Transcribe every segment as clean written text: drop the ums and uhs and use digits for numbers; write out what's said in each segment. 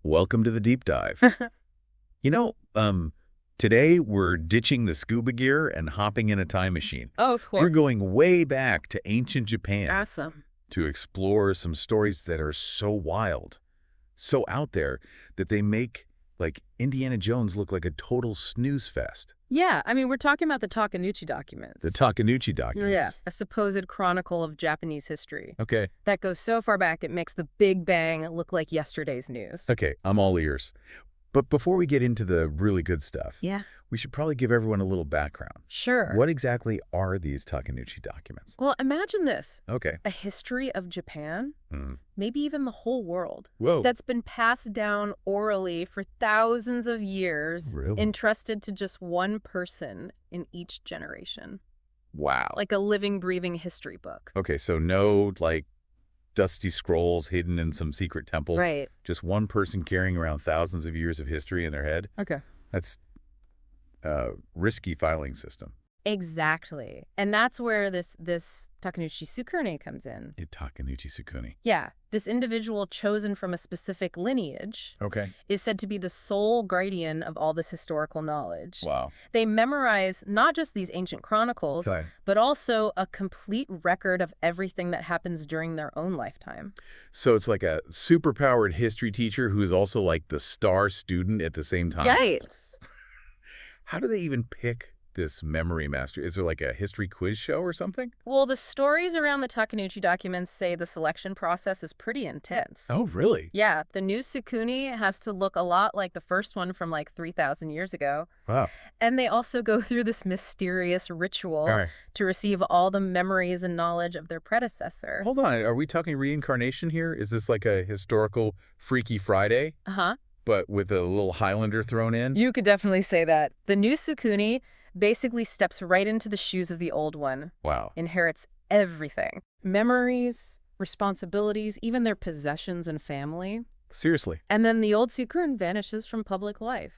Welcome to the deep dive. You know, today we're ditching the scuba gear and hopping in a time machine. Oh, cool. We're going way back to ancient Japan Awesome. to explore some stories that are so wild, so out there that they make, like, Indiana Jones look like a total snooze fest. Yeah, I mean, we're talking about the Takenouchi documents. The Takenouchi documents. Yeah, a supposed chronicle of Japanese history. Okay, That goes so far back it makes the Big Bang look like yesterday's news. okay, I'm all ears. But before we get into the really good stuff, Yeah. we should probably give everyone a little background. Sure. What exactly are these Takenouchi documents? Well, imagine this. Okay. A history of Japan, Hmm. maybe even the whole world, Whoa. that's been passed down orally for thousands of years, Really? entrusted to just one person in each generation. Wow. Like a living, breathing history book. Okay, so no, like, dusty scrolls hidden in some secret temple. Right. Just one person carrying around thousands of years of history in their head. Okay. That's a risky filing system. Exactly. And that's where this Takenouchi Sukune comes in. Takenouchi Sukune. Yeah. This individual chosen from a specific lineage Okay. is said to be the sole guardian of all this historical knowledge. Wow. They memorize not just these ancient chronicles, Okay. but also a complete record of everything that happens during their own lifetime. So it's like a superpowered history teacher who's also like the star student at the same time. Yikes. How do they even pick this memory master? Is there like a history quiz show or something? Well, the stories around the Takenouchi documents say the selection process is pretty intense. Oh, really? Yeah, the new Sukune has to look a lot like the first one from like 3,000 years ago. Wow. And they also go through this mysterious ritual All right. to receive all the memories and knowledge of their predecessor. Hold on. Are we talking reincarnation here? Is this like a historical Freaky Friday, Uh-huh. but with a little Highlander thrown in? You could definitely say that. The new Sukune basically steps right into the shoes of the old one, Wow. inherits everything. Memories, responsibilities, even their possessions and family. Seriously. And then the old Sukune vanishes from public life.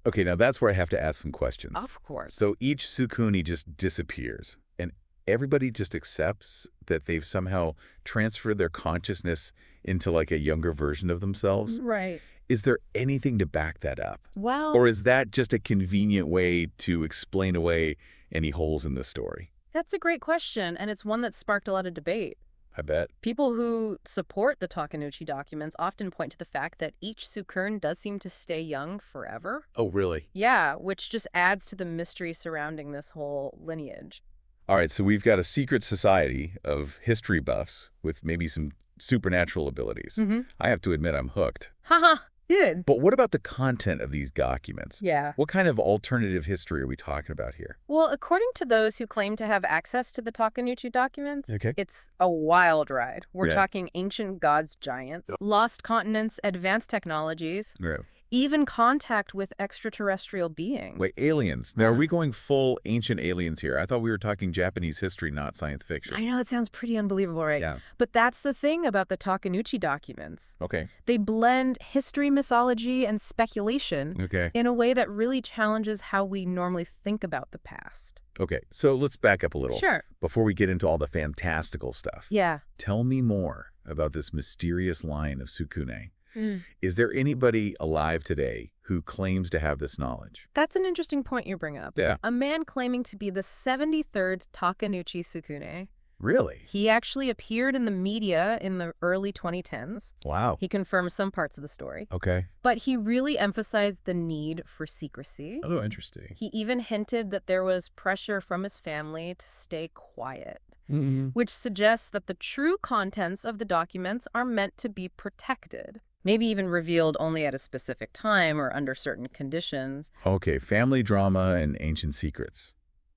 Okay, now that's where I have to ask some questions. Of course. So each Sukuni just disappears, and everybody just accepts that they've somehow transferred their consciousness into like a younger version of themselves? Right. Is there anything to back that up? Well, Or is that just a convenient way to explain away any holes in the story? that's a great question, and it's one that sparked a lot of debate. I bet. People who support the Takenouchi documents often point to the fact that each Sukune does seem to stay young forever. Oh, really? Yeah, which just adds to the mystery surrounding this whole lineage. All right, so we've got a secret society of history buffs with maybe some supernatural abilities. Mm-hmm. I have to admit I'm hooked. Haha, good. But what about the content of these documents? Yeah. What kind of alternative history are we talking about here? Well, according to those who claim to have access to the Takenouchi documents, Okay. it's a wild ride. We're Yeah. talking ancient gods, giants, lost continents, advanced technologies, Yeah. even contact with extraterrestrial beings. Wait, aliens. Now, are we going full ancient aliens here? I thought we were talking Japanese history, not science fiction. I know, it sounds pretty unbelievable, right? Yeah. But that's the thing about the Takenouchi documents. Okay. They blend history, mythology, and speculation Okay. in a way that really challenges how we normally think about the past. Okay. So let's back up a little. Sure. Before we get into all the fantastical stuff. Yeah. Tell me more about this mysterious line of Sukune. Mm. Is there anybody alive today who claims to have this knowledge? That's an interesting point you bring up. Yeah. A man claiming to be the 73rd Takenouchi Sukune. Really? He actually appeared in the media in the early 2010s. Wow. He confirmed some parts of the story. Okay. But he really emphasized the need for secrecy. Oh, interesting. He even hinted that there was pressure from his family to stay quiet, Mm-hmm. which suggests that the true contents of the documents are meant to be protected, maybe even revealed only at a specific time or under certain conditions. Okay, family drama and ancient secrets.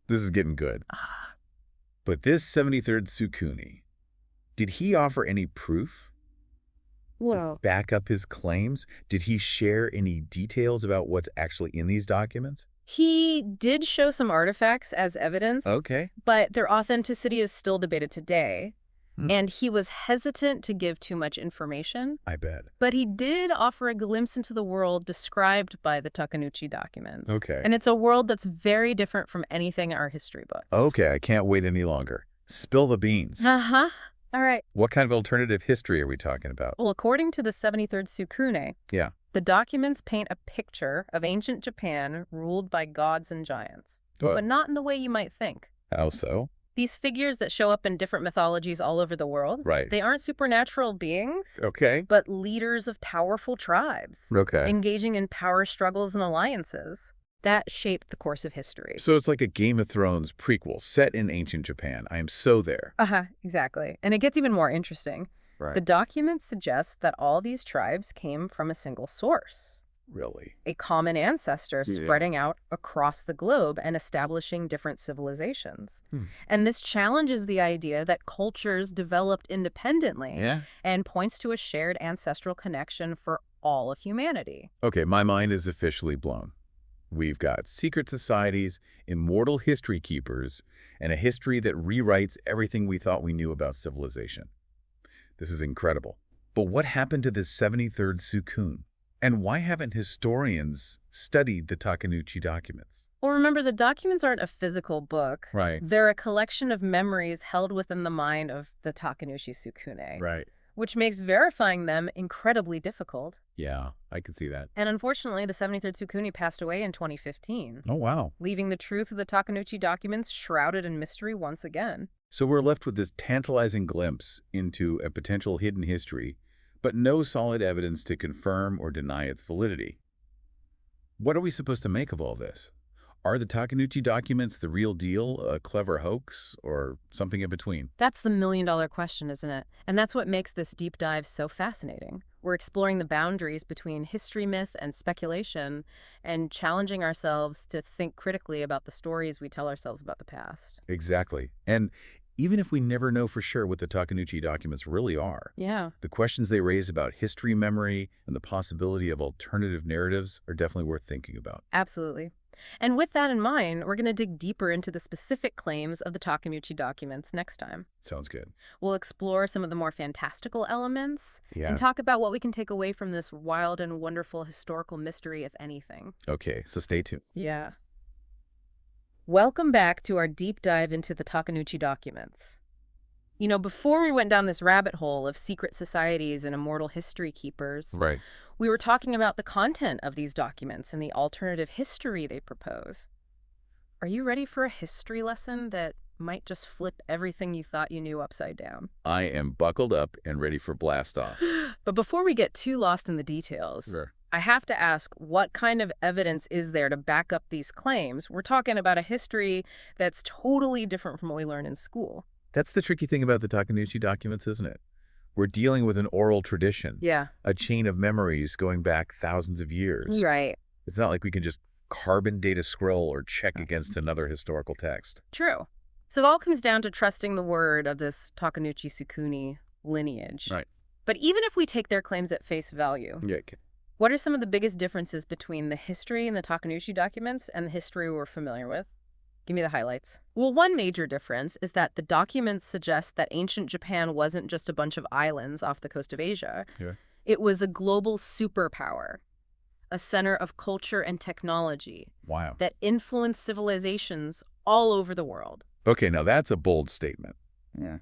This is getting good. Ah, But this 73rd Sukuni, did he offer any proof? well, Back up his claims? Did he share any details about what's actually in these documents? he did show some artifacts as evidence, Okay. but their authenticity is still debated today. Hmm. And he was hesitant to give too much information. I bet. But he did offer a glimpse into the world described by the Takenouchi documents. Okay. And it's a world that's very different from anything in our history books. Okay, I can't wait any longer. Spill the beans. Uh-huh. All right. What kind of alternative history are we talking about? Well, according to the 73rd Sukune, Yeah. the documents paint a picture of ancient Japan ruled by gods and giants, but not in the way you might think. How so? These figures that show up in different mythologies all over the world, Right. they aren't supernatural beings, Okay. but leaders of powerful tribes, Okay. engaging in power struggles and alliances. That shaped the course of history. So it's like a Game of Thrones prequel set in ancient Japan. I am so there. Exactly. And it gets even more interesting. Right. The documents suggest that all these tribes came from a single source, Really? a common ancestor Yeah. spreading out across the globe and establishing different civilizations. Hmm. And this challenges the idea that cultures developed independently Yeah. and points to a shared ancestral connection for all of humanity. Okay, my mind is officially blown. We've got secret societies, immortal history keepers, and a history that rewrites everything we thought we knew about civilization. This is incredible. But what happened to this 73rd Sukun? And why haven't historians studied the Takenouchi documents? Well, remember, the documents aren't a physical book. Right. They're a collection of memories held within the mind of the Takenouchi Sukune, Right. which makes verifying them incredibly difficult. Yeah, I can see that. And unfortunately, the 73rd Sukune passed away in 2015, Oh, wow. leaving the truth of the Takenouchi documents shrouded in mystery once again. So we're left with this tantalizing glimpse into a potential hidden history, but no solid evidence to confirm or deny its validity. What are we supposed to make of all this? Are the Takenouchi documents the real deal, a clever hoax, or something in between? That's the million-dollar question, isn't it? And that's what makes this deep dive so fascinating. We're exploring the boundaries between history, myth, and speculation, and challenging ourselves to think critically about the stories we tell ourselves about the past. Exactly. And even if we never know for sure what the Takenouchi documents really are, Yeah. the questions they raise about history memory and the possibility of alternative narratives are definitely worth thinking about. Absolutely. And with that in mind, we're going to dig deeper into the specific claims of the Takenouchi documents next time. Sounds good. We'll explore some of the more fantastical elements Yeah. and talk about what we can take away from this wild and wonderful historical mystery, if anything. Okay, so stay tuned. Yeah. Welcome back to our deep dive into the Takenouchi documents. You know, before we went down this rabbit hole of secret societies and immortal history keepers, Right. we were talking about the content of these documents and the alternative history they propose. Are you ready for a history lesson that might just flip everything you thought you knew upside down? I am buckled up and ready for blast off. But before we get too lost in the details, Sure. I have to ask, what kind of evidence is there to back up these claims? We're talking about a history that's totally different from what we learn in school. That's the tricky thing about the Takenouchi documents, isn't it? We're dealing with an oral tradition, Yeah. a chain of memories going back thousands of years. Right. It's not like we can just carbon date a scroll or check against another historical text. True. So it all comes down to trusting the word of this Takenouchi Sukuni lineage. Right. But even if we take their claims at face value, Yeah. what are some of the biggest differences between the history in the Takenouchi documents and the history we're familiar with? Give me the highlights. Well, one major difference is that the documents suggest that ancient Japan wasn't just a bunch of islands off the coast of Asia. Yeah. It was a global superpower, a center of culture and technology Wow. that influenced civilizations all over the world. Okay, now that's a bold statement. Yeah.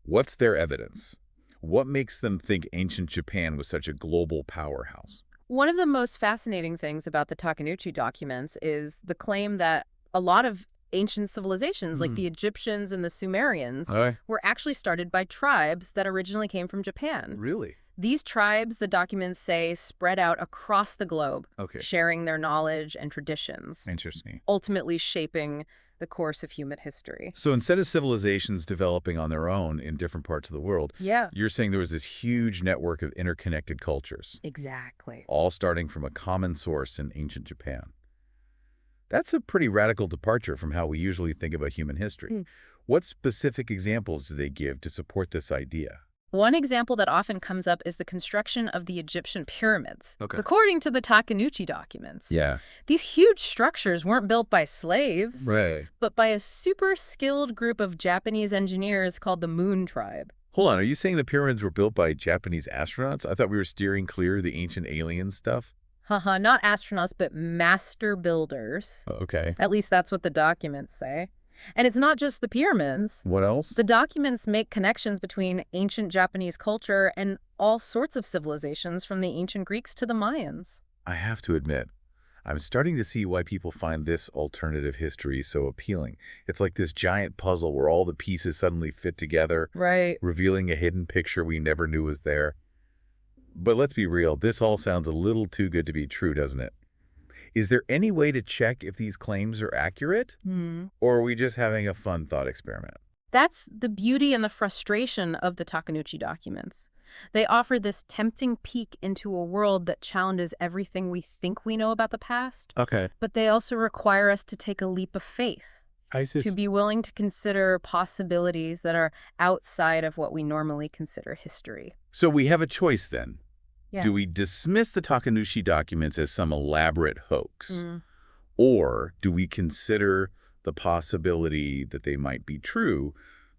What's their evidence? What makes them think ancient Japan was such a global powerhouse? One of the most fascinating things about the Takenouchi documents is the claim that a lot of ancient civilizations, like the Egyptians and the Sumerians, were actually started by tribes that originally came from Japan. Really? These tribes, the documents say, spread out across the globe, Okay. sharing their knowledge and traditions, Interesting. ultimately shaping the course of human history. So instead of civilizations developing on their own in different parts of the world, Yeah. you're saying there was this huge network of interconnected cultures, Exactly. all starting from a common source in ancient Japan. That's a pretty radical departure from how we usually think about human history. What specific examples do they give to support this idea? One example that often comes up is the construction of the Egyptian pyramids. Okay. According to the Takenouchi documents, Yeah. these huge structures weren't built by slaves, Right. but by a super skilled group of Japanese engineers called the Moon Tribe. Hold on, are you saying the pyramids were built by Japanese astronauts? I thought we were steering clear of the ancient alien stuff. Haha, not astronauts, but master builders. Okay. At least that's what the documents say. And it's not just the pyramids. What else? The documents make connections between ancient Japanese culture and all sorts of civilizations from the ancient Greeks to the Mayans. I have to admit, I'm starting to see why people find this alternative history so appealing. It's like this giant puzzle where all the pieces suddenly fit together, Right. revealing a hidden picture we never knew was there. But let's be real, this all sounds a little too good to be true, doesn't it? Is there any way to check if these claims are accurate? Or are we just having a fun thought experiment? That's the beauty and the frustration of the Takenouchi documents. They offer this tempting peek into a world that challenges everything we think we know about the past, Okay. but they also require us to take a leap of faith, to be willing to consider possibilities that are outside of what we normally consider history. So we have a choice then. Yeah. Do we dismiss the Takenouchi documents as some elaborate hoax? Mm. Or do we consider the possibility that they might be true,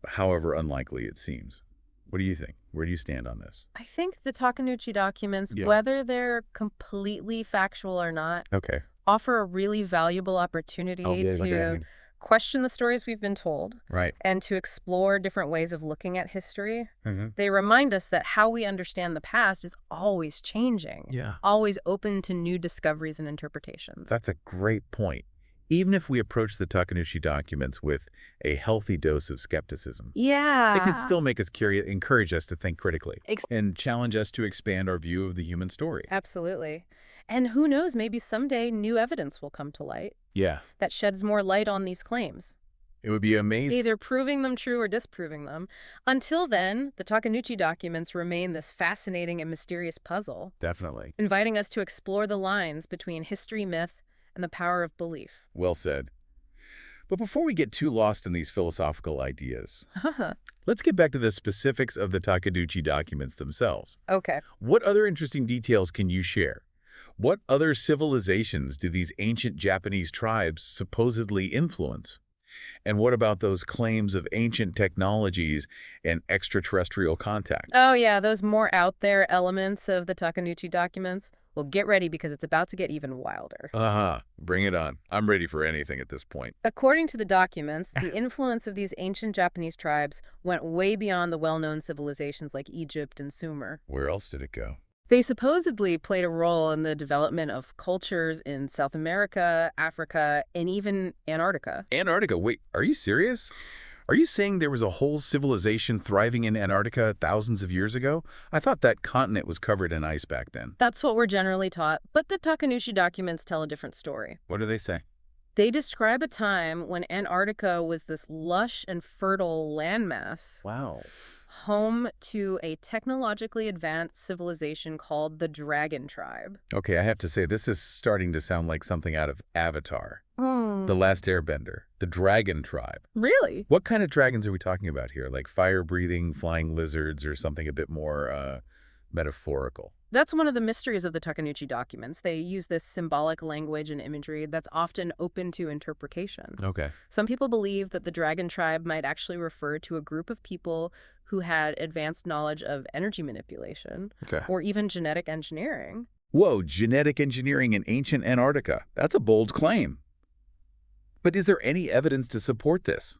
however unlikely it seems? What do you think? Where do you stand on this? I think the Takenouchi documents, Yeah. whether they're completely factual or not, Okay. offer a really valuable opportunity to question the stories we've been told Right. and to explore different ways of looking at history. Mm-hmm. They remind us that how we understand the past is always changing, Yeah. always open to new discoveries and interpretations. That's a great point. Even if we approach the Takenouchi documents with a healthy dose of skepticism, Yeah. it can still make us curious, encourage us to think critically, Ex- and challenge us to expand our view of the human story. Absolutely. And who knows, maybe someday new evidence will come to light Yeah. that sheds more light on these claims, It would be amazing. either proving them true or disproving them. Until then, the Takenouchi documents remain this fascinating and mysterious puzzle, Definitely. inviting us to explore the lines between history, myth, and the power of belief. Well said. But before we get too lost in these philosophical ideas, let's get back to the specifics of the Takenouchi documents themselves. Okay. What other interesting details can you share? What other civilizations do these ancient Japanese tribes supposedly influence? And what about those claims of ancient technologies and extraterrestrial contact? Oh, yeah, those more out there elements of the Takenouchi documents. Well, get ready because it's about to get even wilder. Bring it on. I'm ready for anything at this point. According to the documents, the influence of these ancient Japanese tribes went way beyond the well-known civilizations like Egypt and Sumer. Where else did it go? They supposedly played a role in the development of cultures in South America, Africa, and even Antarctica. Antarctica? Wait, are you serious? Are you saying there was a whole civilization thriving in Antarctica thousands of years ago? I thought that continent was covered in ice back then. That's what we're generally taught, but the Takenouchi documents tell a different story. What do they say? They describe a time when Antarctica was this lush and fertile landmass, Wow. home to a technologically advanced civilization called the Dragon Tribe. Okay, I have to say, this is starting to sound like something out of Avatar. The Last Airbender, the Dragon Tribe. Really? What kind of dragons are we talking about here? Like fire-breathing, flying lizards, or something a bit more metaphorical? That's one of the mysteries of the Takenouchi documents. They use this symbolic language and imagery that's often open to interpretation. Okay. Some people believe that the Dragon Tribe might actually refer to a group of people who had advanced knowledge of energy manipulation Okay. or even genetic engineering. Whoa, genetic engineering in ancient Antarctica. That's a bold claim. But is there any evidence to support this?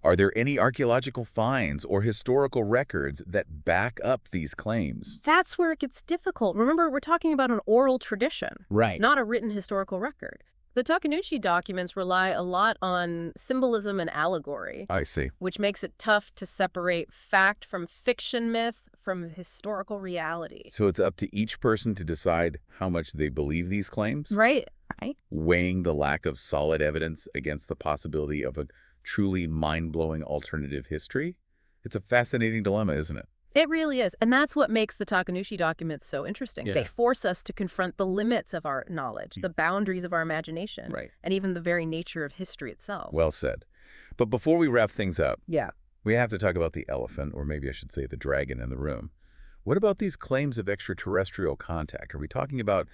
Are there any archaeological finds or historical records that back up these claims? That's where it gets difficult. Remember, we're talking about an oral tradition, Right. not a written historical record. The Takenouchi documents rely a lot on symbolism and allegory, I see. which makes it tough to separate fact from fiction myth from historical reality. So it's up to each person to decide how much they believe these claims? Right. Weighing the lack of solid evidence against the possibility of a truly mind-blowing alternative history? It's a fascinating dilemma, isn't it? It really is. And that's what makes the Takenouchi documents so interesting. Yeah. They force us to confront the limits of our knowledge, the boundaries of our imagination, Right. and even the very nature of history itself. Well said. But before we wrap things up, yeah. we have to talk about the elephant, or maybe I should say the dragon in the room. What about these claims of extraterrestrial contact? Are we talking about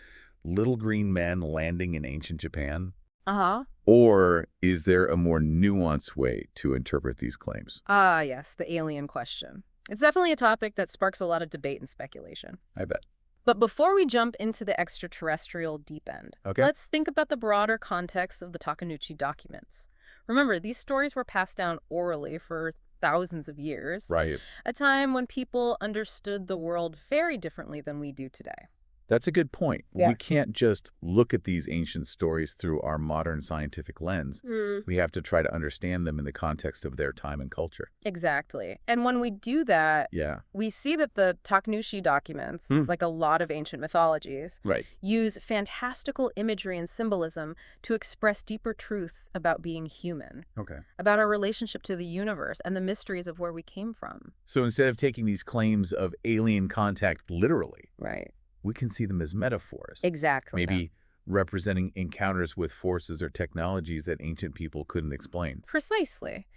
little green men landing in ancient Japan? Uh-huh. Or is there a more nuanced way to interpret these claims? Ah, yes, the alien question. It's definitely a topic that sparks a lot of debate and speculation. I bet. But before we jump into the extraterrestrial deep end, Okay. let's think about the broader context of the Takenouchi documents. Remember, these stories were passed down orally for thousands of years, Right. a time when people understood the world very differently than we do today. That's a good point. Yeah. We can't just look at these ancient stories through our modern scientific lens. Mm. We have to try to understand them in the context of their time and culture. Exactly. And when we do that, Yeah. we see that the Takenouchi documents, Mm. like a lot of ancient mythologies, Right. use fantastical imagery and symbolism to express deeper truths about being human, Okay. about our relationship to the universe and the mysteries of where we came from. So instead of taking these claims of alien contact literally, Right. we can see them as metaphors. Exactly. Maybe representing encounters with forces or technologies that ancient people couldn't explain. Precisely.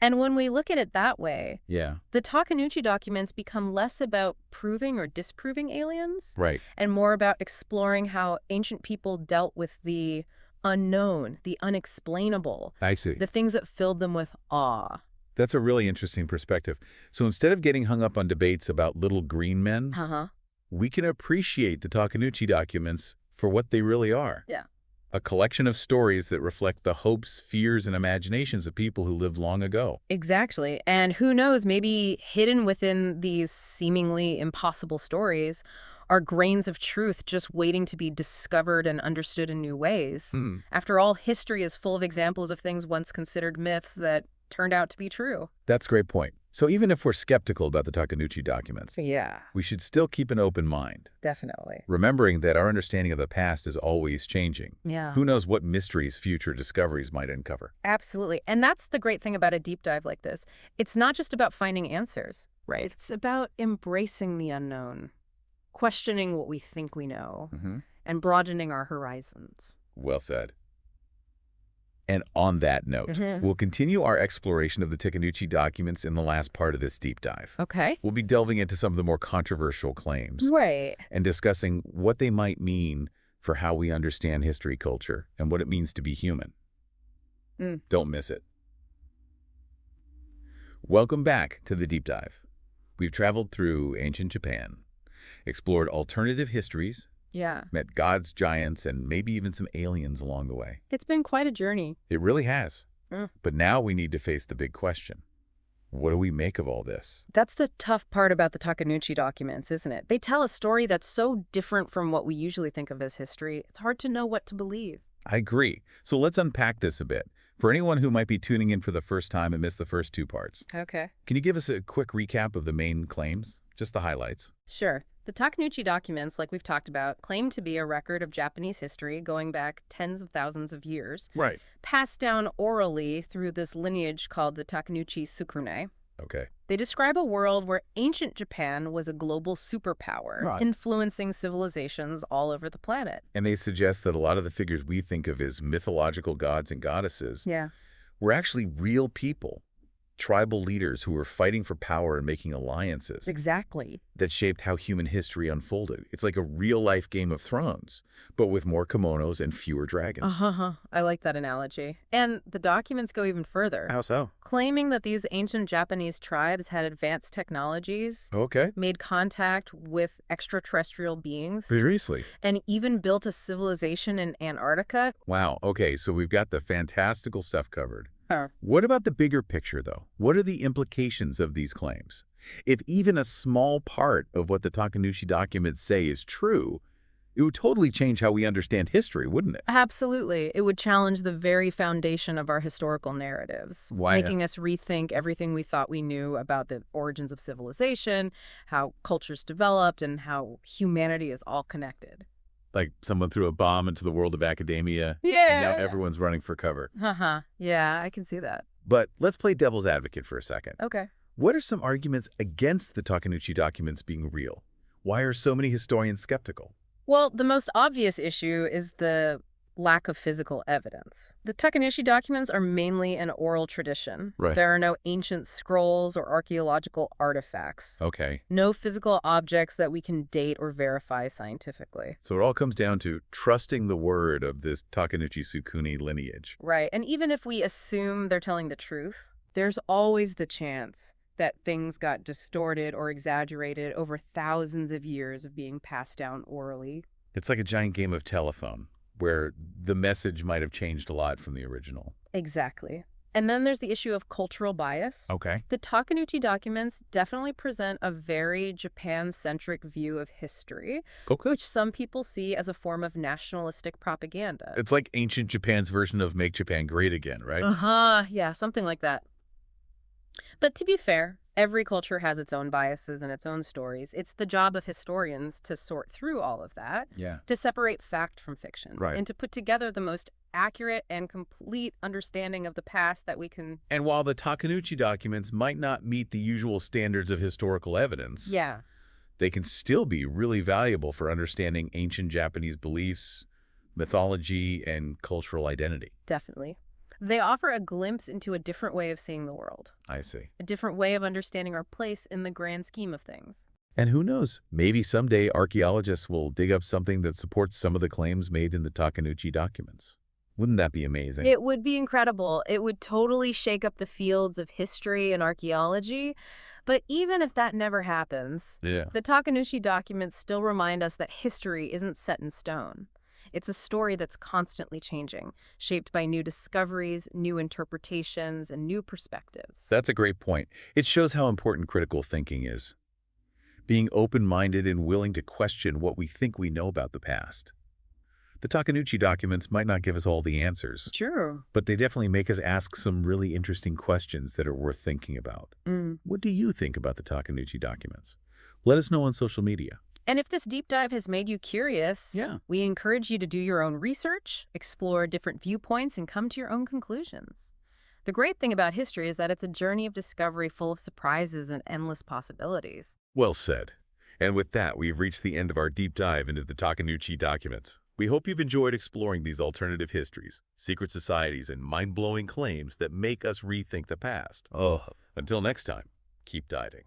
And when we look at it that way, Yeah. the Takenouchi documents become less about proving or disproving aliens Right. and more about exploring how ancient people dealt with the unknown, the unexplainable, I see. the things that filled them with awe. That's a really interesting perspective. So instead of getting hung up on debates about little green men, Uh-huh. we can appreciate the Takenouchi documents for what they really are. Yeah. A collection of stories that reflect the hopes, fears, and imaginations of people who lived long ago. Exactly. And who knows, maybe hidden within these seemingly impossible stories are grains of truth just waiting to be discovered and understood in new ways. Hmm. After all, history is full of examples of things once considered myths that turned out to be true. That's a great point. So even if we're skeptical about the Takenouchi documents, Yeah, we should still keep an open mind, definitely. remembering that our understanding of the past is always changing. Yeah. Who knows what mysteries future discoveries might uncover? Absolutely. And that's the great thing about a deep dive like this. It's not just about finding answers. Right. It's about embracing the unknown, questioning what we think we know, and broadening our horizons. Well said. And on that note, Mhm. we'll continue our exploration of the Takenouchi documents in the last part of this deep dive. Okay. We'll be delving into some of the more controversial claims Right. and discussing what they might mean for how we understand history, culture, and what it means to be human. Mm. Don't miss it. Welcome back to the deep dive. We've traveled through ancient Japan, explored alternative histories, Yeah. met gods, giants, and maybe even some aliens along the way. It's been quite a journey. It really has. Mm. But now we need to face the big question. What do we make of all this? That's the tough part about the Takenouchi documents, isn't it? They tell a story that's so different from what we usually think of as history. It's hard to know what to believe. I agree. So let's unpack this a bit. For anyone who might be tuning in for the first time and missed the first two parts, Okay. can you give us a quick recap of the main claims? Just the highlights. Sure. The Takenouchi documents, like we've talked about, claim to be a record of Japanese history going back tens of thousands of years, Right. passed down orally through this lineage called the Takenouchi Sukune. Okay. They describe a world where ancient Japan was a global superpower, Right. influencing civilizations all over the planet. And they suggest that a lot of the figures we think of as mythological gods and goddesses Yeah. were actually real people, tribal leaders who were fighting for power and making alliances Exactly. that shaped how human history unfolded. It's like a real-life Game of Thrones, but with more kimonos and fewer dragons. Uh-huh. I like that analogy. And the documents go even further, How so? claiming that these ancient Japanese tribes had advanced technologies, Okay. made contact with extraterrestrial beings, Seriously? and even built a civilization in Antarctica. Wow. Okay, so we've got the fantastical stuff covered. Huh. What about the bigger picture, though? What are the implications of these claims? If even a small part of what the Takenouchi documents say is true, it would totally change how we understand history, wouldn't it? Absolutely. It would challenge the very foundation of our historical narratives, Why? making us rethink everything we thought we knew about the origins of civilization, how cultures developed, and how humanity is all connected. Like someone threw a bomb into the world of academia, and now everyone's running for cover. Uh-huh. Yeah, I can see that. But let's play devil's advocate for a second. Okay. What are some arguments against the Takenouchi documents being real? Why are so many historians skeptical? Well, the most obvious issue is the lack of physical evidence. The Takenouchi documents are mainly an oral tradition. Right. There are no ancient scrolls or archaeological artifacts. Okay. No physical objects that we can date or verify scientifically. So it all comes down to trusting the word of this Takenouchi Sukune lineage. Right. And even if we assume they're telling the truth, there's always the chance that things got distorted or exaggerated over thousands of years of being passed down orally. It's like a giant game of telephone. where the message might have changed a lot from the original. Exactly. And then there's the issue of cultural bias. Okay. The Takenouchi documents definitely present a very Japan-centric view of history, Okay. which some people see as a form of nationalistic propaganda. It's like ancient Japan's version of Make Japan Great Again, right? Uh-huh, yeah, something like that. But to be fair, every culture has its own biases and its own stories. It's the job of historians to sort through all of that, Yeah. to separate fact from fiction, Right. and to put together the most accurate and complete understanding of the past that we can. And while the Takenouchi documents might not meet the usual standards of historical evidence, Yeah, they can still be really valuable for understanding ancient Japanese beliefs, mythology, and cultural identity. definitely. They offer a glimpse into a different way of seeing the world, I see. a different way of understanding our place in the grand scheme of things. And who knows, maybe someday archaeologists will dig up something that supports some of the claims made in the Takenouchi documents. Wouldn't that be amazing? It would be incredible. It would totally shake up the fields of history and archaeology. But even if that never happens, Yeah. the Takenouchi documents still remind us that history isn't set in stone. It's a story that's constantly changing, shaped by new discoveries, new interpretations, and new perspectives. That's a great point. It shows how important critical thinking is. Being open-minded and willing to question what we think we know about the past. The Takenouchi documents might not give us all the answers, Sure. but they definitely make us ask some really interesting questions that are worth thinking about. What do you think about the Takenouchi documents? Let us know on social media. And if this deep dive has made you curious, Yeah. we encourage you to do your own research, explore different viewpoints, and come to your own conclusions. The great thing about history is that it's a journey of discovery full of surprises and endless possibilities. Well said. And with that, we've reached the end of our deep dive into the Takenouchi documents. We hope you've enjoyed exploring these alternative histories, secret societies, and mind-blowing claims that make us rethink the past. Until next time, keep diving.